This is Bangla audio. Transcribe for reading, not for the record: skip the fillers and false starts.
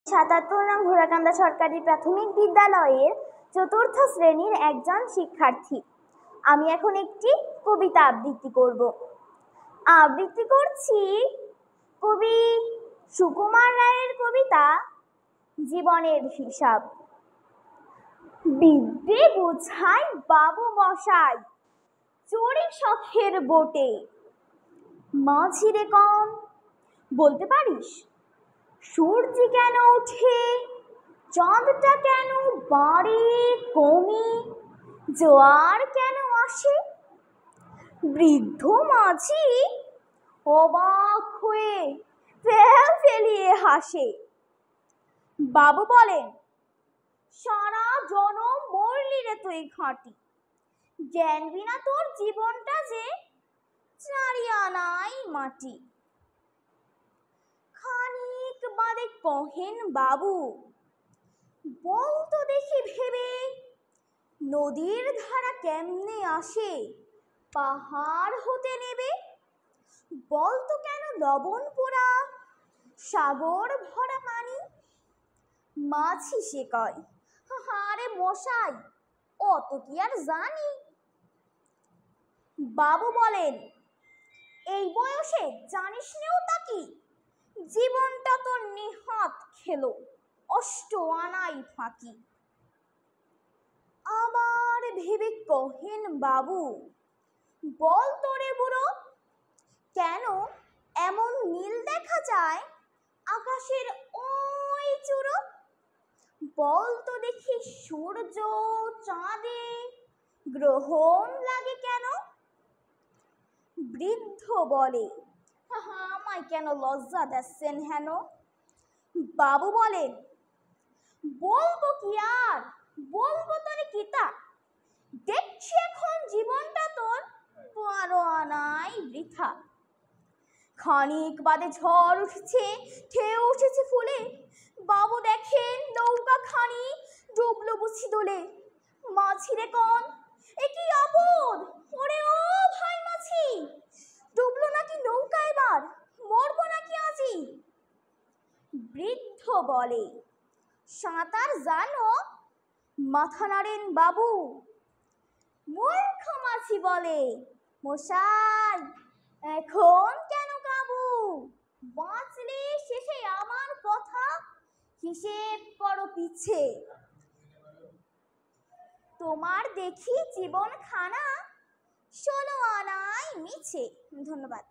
৭৭ নং ঘোড়াকান্দা সরকারি প্রাথমিক বিদ্যালয়ের চতুর্থ শ্রেণীর একজন শিক্ষার্থী। আমি এখন একটি কবিতা আবৃত্তি করব। আবৃত্তি করছি কবি সুকুমার রায়ের কবিতা জীবনের হিসাব। বিদ্যে বোঝায় বাবু মশাই চড়ে শখের বোটে। মাঝিরে কম বলতে পারিস সূর্য কেন ওঠে, চাঁদটা কেন বাড়ে কমে, জোয়ার কেন আসে? বৃদ্ধ মাঝি অবাক হয়ে ফেল ফেলিয়ে হাসে। বাবু বলেন, সারা জনম মরলি রে তুই ঘাঁটি, জ্ঞান বিনা তোর জীবনটা যে চারি আনাই মাটি। খানিক বাদে কহেন বাবু, বলতো দেখি ভেবে, নদীর ধারা কেমনে আসে পাহাড় হতে নেবে? বলতো কেন লবণ পোড়া সাগর ভরা পানি? মাঝি সে কয়, আরে মশাই অত কি আর জানি। বাবু বলেন, এই বয়সে জানিস নেও তা কি, জীবনটা তো নিহাত খেলো অষ্ট আনাই ফাঁকি। আবার ভেবে কহেন বাবু, বল তোরে বুড়ো, কেন এমন নীল দেখা যায় আকাশের ওই চূড়ো? বলতো দেখি সূর্য চাঁদে গ্রহণ লাগে কেন? বৃদ্ধ বলে, আমায় কেন লজ্জা দিচ্ছেন হেন? বাবু বলেন, বলবো কি আর, বলবো তোরে কিতা, দেখছি এখন জীবনটা তোর পারো আনাই বৃথা। খানিক বাদে ঝড় উঠছে, ঢেউ উঠেছে ফুলে, বাবু দেখেন নৌকা খানি ডুবলো বুঝি দোলে। মাঝিরে কন, এ কি আপদ, ওরে ও ভাই মাঝি, ডুবলো নাকি নৌকা এবার, মরবো নাকি আজি? বৃদ্ধ বলে, সাঁতার জানো? মাথা নাড়েন বাবু। মূর্খ মাঝি বলে, মশাই এখন কেন কাবু, বাঁচলে শেষে আমার কথা হিসেব করো পিছে। তোমার দেখি জীবন খানা 16 আনাই মিছে। ধন্যবাদ।